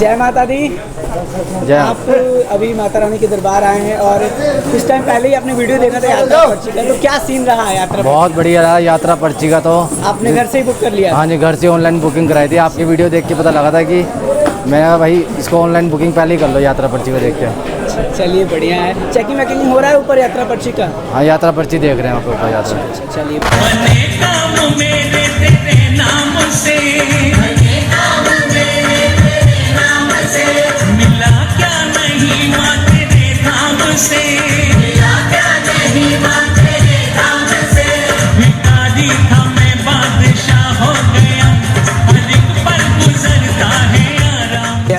जय माता दी। जय। आप अभी माता रानी के दरबार आए हैं और कुछ टाइम पहले ही आपने वीडियो देखा था यात्रा पर्ची का, तो क्या सीन रहा है यात्रा? बहुत बढ़िया रहा यात्रा पर्ची का। तो आपने घर से ही बुक कर लिया? हाँ जी, घर से ऑनलाइन बुकिंग कराई थी। आपकी वीडियो देख के पता लगा था कि मैं भाई इसको ऑनलाइन बुकिंग पहले ही कर लो यात्रा पर्ची को देख के। चलिए बढ़िया है। चेकिंग वैकिंग हो रहा है ऊपर यात्रा पर्ची का? हाँ, यात्रा पर्ची देख रहे हैं आपको ऊपर यात्रा। चलिए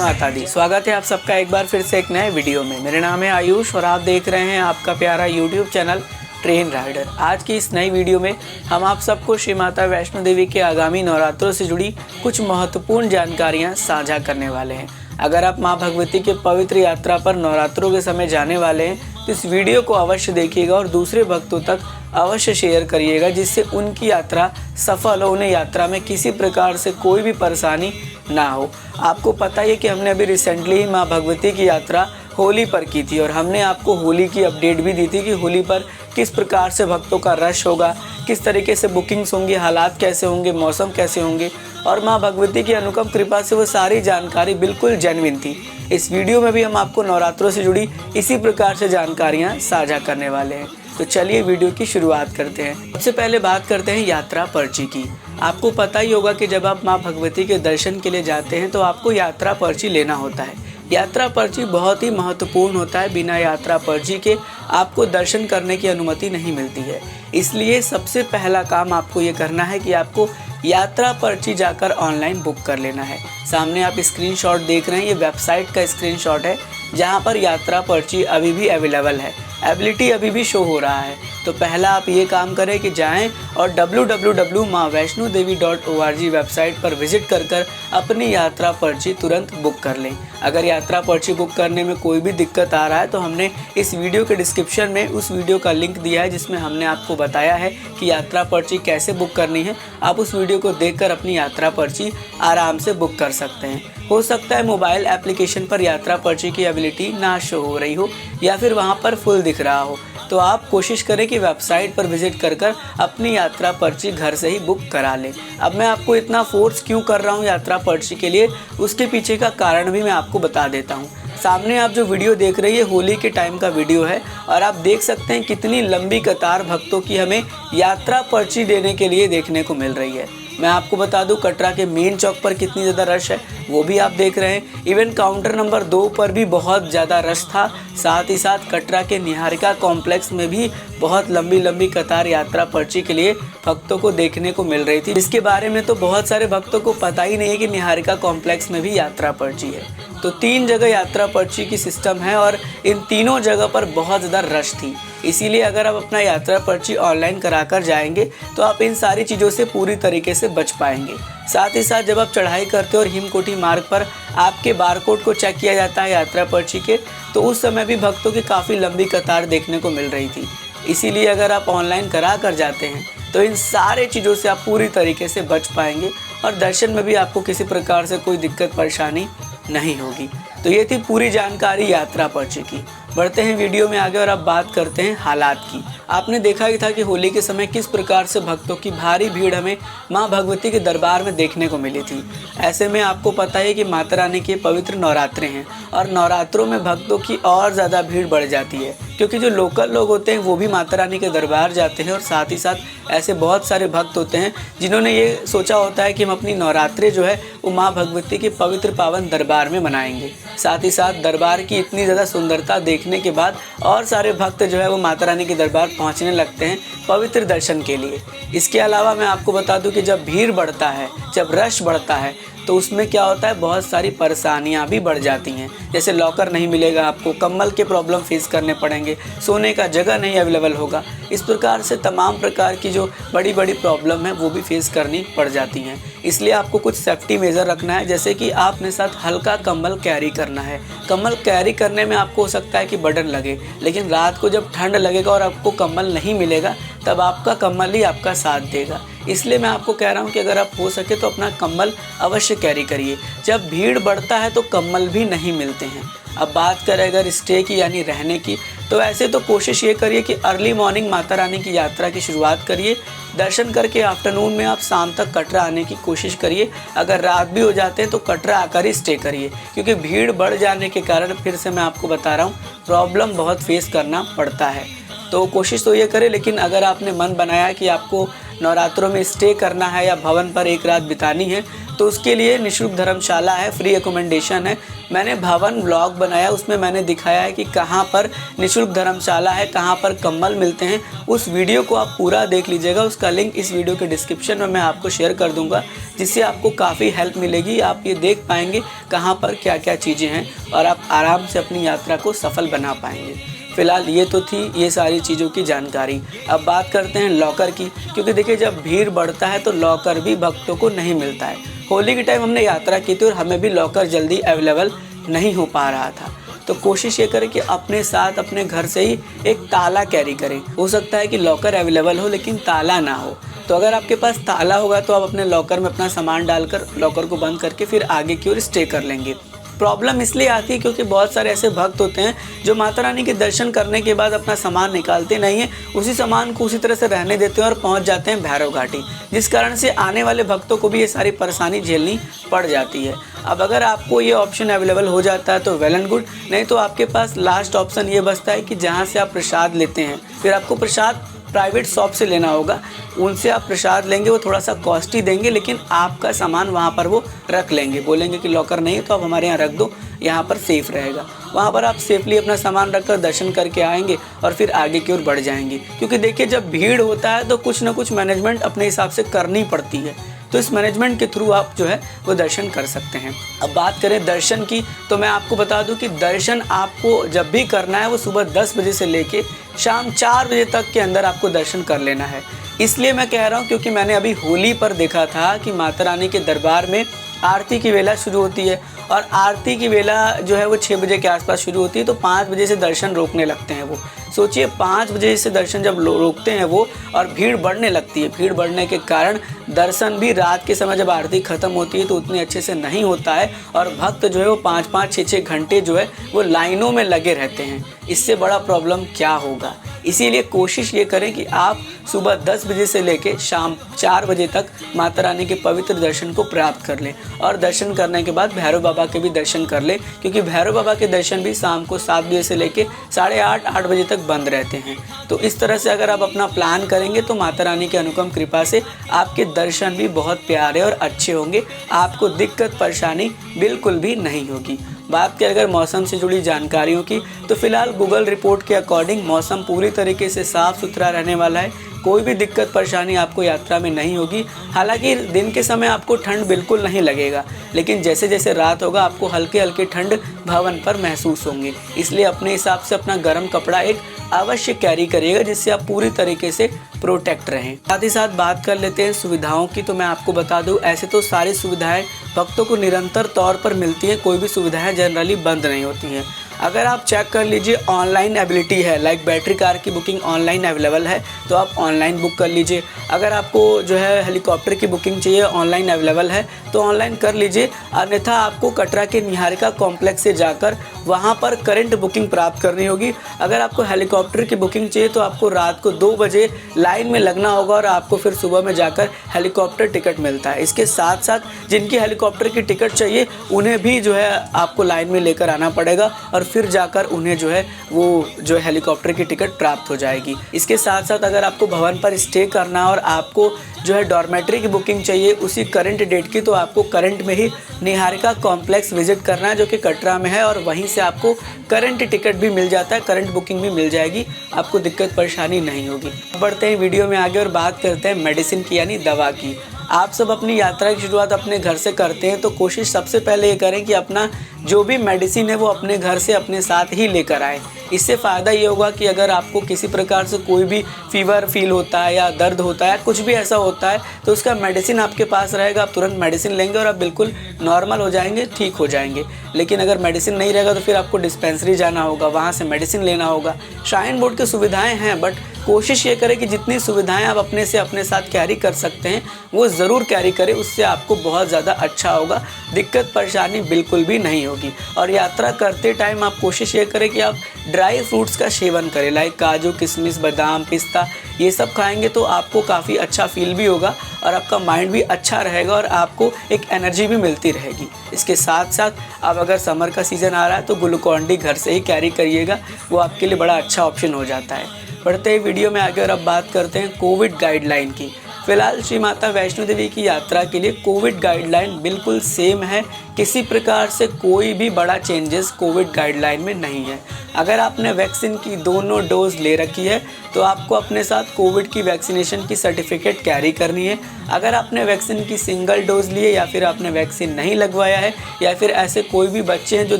माता दी। स्वागत है आप सबका एक बार फिर से एक नए वीडियो में। मेरा नाम है आयुष और आप देख रहे हैं आपका प्यारा यूट्यूब चैनल ट्रेन राइडर। आज की इस नई वीडियो में हम आप सबको श्री माता वैष्णो देवी के आगामी नवरात्रों से जुड़ी कुछ महत्वपूर्ण जानकारियां साझा करने वाले हैं। अगर आप मां भगवती के पवित्र यात्रा पर नवरात्रों के समय जाने वाले हैं तो इस वीडियो को अवश्य देखिएगा और दूसरे भक्तों तक अवश्य शेयर करिएगा, जिससे उनकी यात्रा सफल हो, उन्हें यात्रा में किसी प्रकार से कोई भी परेशानी ना हो। आपको पता ही है कि हमने अभी रिसेंटली ही मां भगवती की यात्रा होली पर की थी और हमने आपको होली की अपडेट भी दी थी कि होली पर किस प्रकार से भक्तों का रश होगा, किस तरीके से बुकिंग्स होंगी, हालात कैसे होंगे, मौसम कैसे होंगे, और मां भगवती की अनुपम कृपा से वो सारी जानकारी बिल्कुल जेन्युइन थी। इस वीडियो में भी हम आपको नवरात्रों से जुड़ी इसी प्रकार से जानकारियाँ साझा करने वाले हैं। तो चलिए वीडियो की शुरुआत करते हैं। सबसे पहले बात करते हैं यात्रा पर्ची की। आपको पता ही होगा कि जब आप मां भगवती के दर्शन के लिए जाते हैं तो आपको यात्रा पर्ची लेना होता है। यात्रा पर्ची बहुत ही महत्वपूर्ण होता है। बिना यात्रा पर्ची के आपको दर्शन करने की अनुमति नहीं मिलती है। इसलिए सबसे पहला काम आपको ये करना है कि आपको यात्रा पर्ची जाकर ऑनलाइन बुक कर लेना है। सामने आप स्क्रीनशॉट देख रहे हैं, ये वेबसाइट का स्क्रीनशॉट है जहां पर यात्रा पर्ची अभी भी अवेलेबल है, एबिलिटी अभी भी शो हो रहा है। तो पहला आप ये काम करें कि जाएं और www.maavaishnodevi.org वेबसाइट पर विजिट कर अपनी यात्रा पर्ची तुरंत बुक कर लें। अगर यात्रा पर्ची बुक करने में कोई भी दिक्कत आ रहा है तो हमने इस वीडियो के डिस्क्रिप्शन में उस वीडियो का लिंक दिया है जिसमें हमने आपको बताया है कि यात्रा पर्ची कैसे बुक करनी है। आप उस वीडियो को देखकर अपनी यात्रा पर्ची आराम से बुक कर सकते हैं। हो सकता है मोबाइल एप्लीकेशन पर यात्रा पर्ची की एबिलिटी ना शो हो रही हो या फिर वहाँ पर फुल दिख रहा हो, तो आप कोशिश करें कि वेबसाइट पर विजिट कर अपनी यात्रा पर्ची घर से ही बुक करा लें। अब मैं आपको इतना फोर्स क्यों कर रहा हूँ यात्रा पर्ची के लिए, उसके पीछे का कारण भी मैं आपको बता देता हूँ। सामने आप जो वीडियो देख रही है होली के टाइम का वीडियो है और आप देख सकते हैं कितनी लंबी कतार भक्तों की हमें यात्रा पर्ची देने के लिए देखने को मिल रही है। मैं आपको बता दूं कटरा के मेन चौक पर कितनी ज़्यादा रश है वो भी आप देख रहे हैं। इवन काउंटर नंबर 2 पर भी बहुत ज़्यादा रश था। साथ ही साथ कटरा के निहारिका कॉम्प्लेक्स में भी बहुत लंबी कतार यात्रा पर्ची के लिए भक्तों को देखने को मिल रही थी, जिसके बारे में तो बहुत सारे भक्तों को पता ही नहीं है कि निहारिका कॉम्प्लेक्स में भी यात्रा पर्ची है। तो 3 जगह यात्रा पर्ची की सिस्टम है और इन तीनों जगह पर बहुत ज़्यादा रश थी। इसीलिए अगर आप अपना यात्रा पर्ची ऑनलाइन कराकर जाएंगे तो आप इन सारी चीज़ों से पूरी तरीके से बच पाएंगे। साथ ही साथ जब आप चढ़ाई करते हो और हिमकोटी मार्ग पर आपके बारकोड को चेक किया जाता है यात्रा पर्ची के, तो उस समय भी भक्तों की काफ़ी लंबी कतार देखने को मिल रही थी। इसीलिए अगर आप ऑनलाइन करा कर जाते हैं तो इन सारे चीज़ों से आप पूरी तरीके से बच पाएंगे और दर्शन में भी आपको किसी प्रकार से कोई दिक्कत परेशानी नहीं होगी। तो ये थी पूरी जानकारी यात्रा पर्ची की। बढ़ते हैं वीडियो में आगे और अब बात करते हैं हालात की। आपने देखा ही था कि होली के समय किस प्रकार से भक्तों की भारी भीड़ हमें मां भगवती के दरबार में देखने को मिली थी। ऐसे में आपको पता है कि माता रानी के पवित्र नवरात्रे हैं और नवरात्रों में भक्तों की और ज़्यादा भीड़ बढ़ जाती है, क्योंकि जो लोकल लोग होते हैं वो भी माता रानी के दरबार जाते हैं और साथ ही साथ ऐसे बहुत सारे भक्त होते हैं जिन्होंने ये सोचा होता है कि हम अपनी नवरात्रे जो है वो माँ भगवती के पवित्र पावन दरबार में मनाएंगे। साथ ही साथ दरबार की इतनी ज़्यादा सुंदरता देखने के बाद और सारे भक्त जो है वो माता रानी के दरबार पहुंचने लगते हैं पवित्र दर्शन के लिए। इसके अलावा मैं आपको बता दूं कि जब भीड़ बढ़ता है, जब रश बढ़ता है, तो उसमें क्या होता है, बहुत सारी परेशानियां भी बढ़ जाती हैं। जैसे लॉकर नहीं मिलेगा आपको, कंबल के प्रॉब्लम फेस करने पड़ेंगे, सोने का जगह नहीं अवेलेबल होगा। इस प्रकार से तमाम प्रकार की जो बड़ी बड़ी प्रॉब्लम है वो भी फेस करनी पड़ जाती हैं। इसलिए आपको कुछ सेफ्टी मेजर रखना है, जैसे कि आप अपने साथ हल्का कंबल कैरी करना है। कंबल कैरी करने में आपको हो सकता है कि बर्डन लगे, लेकिन रात को जब ठंड लगेगा और आपको कंबल नहीं मिलेगा तब आपका कम्बल ही आपका साथ देगा। इसलिए मैं आपको कह रहा हूँ कि अगर आप हो सके तो अपना कम्बल अवश्य कैरी करिए। जब भीड़ बढ़ता है तो कम्बल भी नहीं मिलते हैं। अब बात करें अगर स्टे की यानी रहने की, तो ऐसे तो कोशिश ये करिए कि अर्ली मॉर्निंग माता रानी की यात्रा की शुरुआत करिए। दर्शन करके आफ्टरनून में आप शाम तक कटरा आने की कोशिश करिए। अगर रात भी हो जाते हैं तो कटरा आकर ही स्टे करिए, क्योंकि भीड़ बढ़ जाने के कारण फिर से मैं आपको बता रहा हूँ प्रॉब्लम बहुत फेस करना पड़ता है। तो कोशिश तो ये करें, लेकिन अगर आपने मन बनाया है कि आपको नवरात्रों में स्टे करना है या भवन पर एक रात बितानी है, तो उसके लिए निःशुल्क धर्मशाला है, फ्री एकोमोडेशन है। मैंने भवन व्लॉग बनाया, उसमें मैंने दिखाया है कि कहाँ पर निःशुल्क धर्मशाला है, कहाँ पर कंबल मिलते हैं। उस वीडियो को आप पूरा देख लीजिएगा, उसका लिंक इस वीडियो के डिस्क्रिप्शन में मैं आपको शेयर कर दूंगा, जिससे आपको काफ़ी हेल्प मिलेगी। आप ये देख पाएंगे कहाँ पर क्या क्या चीज़ें हैं और आप आराम से अपनी यात्रा को सफल बना पाएंगे। फ़िलहाल ये तो थी ये सारी चीज़ों की जानकारी। अब बात करते हैं लॉकर की, क्योंकि देखिए जब भीड़ बढ़ता है तो लॉकर भी भक्तों को नहीं मिलता है। होली के टाइम हमने यात्रा की थी और हमें भी लॉकर जल्दी अवेलेबल नहीं हो पा रहा था। तो कोशिश ये करें कि अपने साथ अपने घर से ही एक ताला कैरी करें। हो सकता है कि लॉकर अवेलेबल हो लेकिन ताला ना हो, तो अगर आपके पास ताला होगा तो आप अपने लॉकर में अपना सामान डालकर लॉकर को बंद करके फिर आगे की ओर स्टे कर लेंगे। प्रॉब्लम इसलिए आती है क्योंकि बहुत सारे ऐसे भक्त होते हैं जो माता रानी के दर्शन करने के बाद अपना सामान निकालते नहीं हैं, उसी सामान को उसी तरह से रहने देते हैं और पहुंच जाते हैं भैरव घाटी, जिस कारण से आने वाले भक्तों को भी ये सारी परेशानी झेलनी पड़ जाती है। अब अगर आपको ये ऑप्शन अवेलेबल हो जाता है तो वेल एंड गुड, नहीं तो आपके पास लास्ट ऑप्शन ये बचता है कि जहाँ से आप प्रसाद लेते हैं, फिर आपको प्रसाद प्राइवेट शॉप से लेना होगा। उनसे आप प्रसाद लेंगे, वो थोड़ा सा कॉस्टली देंगे, लेकिन आपका सामान वहाँ पर वो रख लेंगे। बोलेंगे कि लॉकर नहीं है तो आप हमारे यहाँ रख दो, यहाँ पर सेफ़ रहेगा। वहाँ पर आप सेफली अपना सामान रखकर दर्शन करके आएंगे और फिर आगे की ओर बढ़ जाएंगे। क्योंकि देखिए जब भीड़ होता है तो कुछ ना कुछ मैनेजमेंट अपने हिसाब से करनी पड़ती है, तो इस मैनेजमेंट के थ्रू आप जो है वो दर्शन कर सकते हैं। अब बात करें दर्शन की, तो मैं आपको बता दूं कि दर्शन आपको जब भी करना है वो सुबह 10 बजे से लेके शाम 4 बजे तक के अंदर आपको दर्शन कर लेना है। इसलिए मैं कह रहा हूं क्योंकि मैंने अभी होली पर देखा था कि माता रानी के दरबार में आरती की वेला शुरू होती है और आरती की वेला जो है वो 6 बजे के आसपास शुरू होती है, तो 5 बजे से दर्शन रोकने लगते हैं वो। सोचिए 5 बजे से दर्शन जब रोकते हैं वो और भीड़ बढ़ने लगती है, भीड़ बढ़ने के कारण दर्शन भी रात के समय जब आरती ख़त्म होती है तो उतने अच्छे से नहीं होता है और भक्त जो है वो 5-5, 6-6 घंटे जो है वो लाइनों में लगे रहते हैं। इससे बड़ा प्रॉब्लम क्या होगा। इसीलिए कोशिश ये करें कि आप सुबह 10 बजे से लेके शाम 4 बजे तक माता रानी के पवित्र दर्शन को प्राप्त कर लें और दर्शन करने के बाद भैरव बाबा के भी दर्शन कर लें, क्योंकि भैरव बाबा के दर्शन भी शाम को 7 बजे से लेके 8:30-8 बजे तक बंद रहते हैं। तो इस तरह से अगर आप अपना प्लान करेंगे तो माता रानी की अनुपम कृपा से आपके दर्शन भी बहुत प्यारे और अच्छे होंगे, आपको दिक्कत परेशानी बिल्कुल भी नहीं होगी। बात करें अगर मौसम से जुड़ी जानकारियों की, तो फिलहाल गूगल रिपोर्ट के अकॉर्डिंग मौसम पूरी तरीके से साफ़ सुथरा रहने वाला है। कोई भी दिक्कत परेशानी आपको यात्रा में नहीं होगी। हालांकि दिन के समय आपको ठंड बिल्कुल नहीं लगेगा, लेकिन जैसे जैसे रात होगा आपको हल्के हल्के ठंड भवन पर महसूस होंगे। इसलिए अपने हिसाब से अपना गर्म कपड़ा एक अवश्य कैरी करिएगा, जिससे आप पूरी तरीके से प्रोटेक्ट रहें। साथ ही साथ बात कर लेते हैं सुविधाओं की, तो मैं आपको बता दूं ऐसे तो सारी सुविधाएं भक्तों को निरंतर तौर पर मिलती हैं, कोई भी सुविधाएं जनरली बंद नहीं होती हैं। अगर आप चेक कर लीजिए ऑनलाइन एबिलिटी है, लाइक बैटरी कार की बुकिंग ऑनलाइन अवेलेबल है तो आप ऑनलाइन बुक कर लीजिए। अगर आपको जो है हेलीकॉप्टर की बुकिंग चाहिए ऑनलाइन अवेलेबल है तो ऑनलाइन कर लीजिए, अन्यथा आपको कटरा के निहारिका कॉम्प्लेक्स से जाकर वहां पर करंट बुकिंग प्राप्त करनी होगी। अगर आपको हेलीकॉप्टर की बुकिंग चाहिए तो आपको रात को 2 बजे लाइन में लगना होगा और आपको फिर सुबह में जाकर हेलीकॉप्टर टिकट मिलता है। इसके साथ साथ जिनकी हेलीकॉप्टर की टिकट चाहिए उन्हें भी जो है आपको लाइन में लेकर आना पड़ेगा और फिर जाकर उन्हें जो है वो जो हेलीकॉप्टर की टिकट प्राप्त हो जाएगी। इसके साथ साथ अगर आपको भवन पर स्टे करना और आपको जो है डॉर्मेट्री की बुकिंग चाहिए उसी करंट डेट की, तो आपको करंट में ही निहारिका कॉम्प्लेक्स विजिट करना है जो कि कटरा में है और वहीं से आपको करंट टिकट भी मिल जाता है, करंट बुकिंग भी मिल जाएगी, आपको दिक्कत परेशानी नहीं होगी। बढ़ते हैं वीडियो में आगे और बात करते हैं मेडिसिन की यानी दवा की। आप सब अपनी यात्रा की शुरुआत अपने घर से करते हैं तो कोशिश सबसे पहले ये करें कि अपना जो भी मेडिसिन है वो अपने घर से अपने साथ ही लेकर आए। इससे फ़ायदा ये होगा कि अगर आपको किसी प्रकार से कोई भी फीवर फील होता है या दर्द होता है, कुछ भी ऐसा होता है, तो उसका मेडिसिन आपके पास रहेगा, आप तुरंत मेडिसिन लेंगे और आप बिल्कुल नॉर्मल हो जाएंगे, ठीक हो जाएंगे। लेकिन अगर मेडिसिन नहीं रहेगा तो फिर आपको डिस्पेंसरी जाना होगा, वहाँ से मेडिसिन लेना होगा। श्राइन बोर्ड की सुविधाएँ हैं बट कोशिश ये करें कि जितनी सुविधाएं आप अपने से अपने साथ कैरी कर सकते हैं वो ज़रूर कैरी करें, उससे आपको बहुत ज़्यादा अच्छा होगा, दिक्कत परेशानी बिल्कुल भी नहीं होगी। और यात्रा करते टाइम आप कोशिश ये करें कि आप ड्राई फ्रूट्स का सेवन करें, लाइक काजू, किशमिश, बादाम, पिस्ता, ये सब खाएंगे तो आपको काफ़ी अच्छा फील भी होगा और आपका माइंड भी अच्छा रहेगा और आपको एक एनर्जी भी मिलती रहेगी। इसके साथ साथ अब अगर समर का सीज़न आ रहा है तो ग्लूकॉन डी घर से ही कैरी करिएगा, वो आपके लिए बड़ा अच्छा ऑप्शन हो जाता है। बढ़ते ही वीडियो में आगे और अब बात करते हैं कोविड गाइडलाइन की। फिलहाल श्री माता वैष्णो देवी की यात्रा के लिए कोविड गाइडलाइन बिल्कुल सेम है, किसी प्रकार से कोई भी बड़ा चेंजेस कोविड गाइडलाइन में नहीं है। अगर आपने वैक्सीन की दोनों डोज ले रखी है तो आपको अपने साथ कोविड की वैक्सीनेशन की सर्टिफिकेट कैरी करनी है। अगर आपने वैक्सीन की सिंगल डोज ली है या फिर आपने वैक्सीन नहीं लगवाया है या फिर ऐसे कोई भी बच्चे हैं जो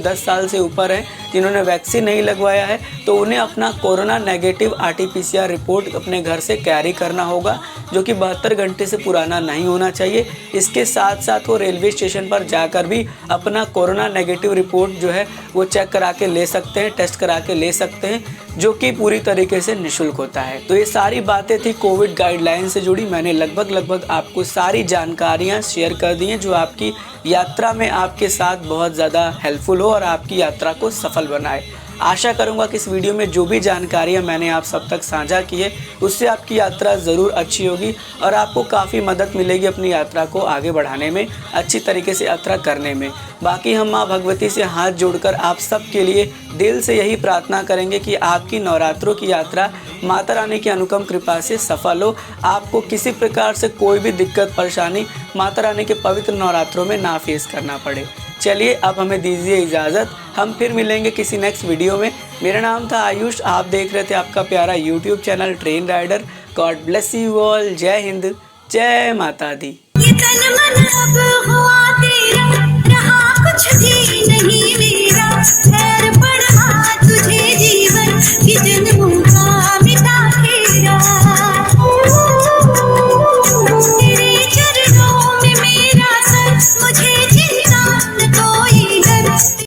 10 साल से ऊपर हैं जिन्होंने वैक्सीन नहीं लगवाया है तो उन्हें अपना कोरोना नेगेटिव RT-PCR रिपोर्ट अपने घर से कैरी करना होगा, जो कि 72 घंटे से पुराना नहीं होना चाहिए। इसके साथ साथ वो रेलवे स्टेशन पर जाकर भी अपना कोरोना नेगेटिव रिपोर्ट जो है वो चेक करा के ले सकते हैं, टेस्ट करा के ले सकते हैं, जो कि पूरी तरीके से निःशुल्क होता है। तो ये सारी बातें थी कोविड गाइडलाइन से जुड़ी। मैंने लगभग आपको सारी जानकारियाँ शेयर कर दी हैं जो आपकी यात्रा में आपके साथ बहुत ज़्यादा हेल्पफुल हो और आपकी यात्रा को सफल बनाए। आशा करूंगा कि इस वीडियो में जो भी जानकारियां मैंने आप सब तक साझा की है उससे आपकी यात्रा ज़रूर अच्छी होगी और आपको काफ़ी मदद मिलेगी अपनी यात्रा को आगे बढ़ाने में, अच्छी तरीके से यात्रा करने में। बाकी हम माँ भगवती से हाथ जोड़कर आप सब के लिए दिल से यही प्रार्थना करेंगे कि आपकी नवरात्रों की यात्रा माता रानी की अनुपम कृपा से सफल हो, आपको किसी प्रकार से कोई भी दिक्कत परेशानी माता रानी के पवित्र नवरात्रों में ना फेस करना पड़े। चलिए अब हमें दीजिए इजाज़त, हम फिर मिलेंगे किसी नेक्स्ट वीडियो में। मेरा नाम था आयुष, आप देख रहे थे आपका प्यारा YouTube channel train rider. God bless you all. जय हिंद, जय माता दी। ये तन मन अब हुआ तेरा, रहा कुछ भी नहीं।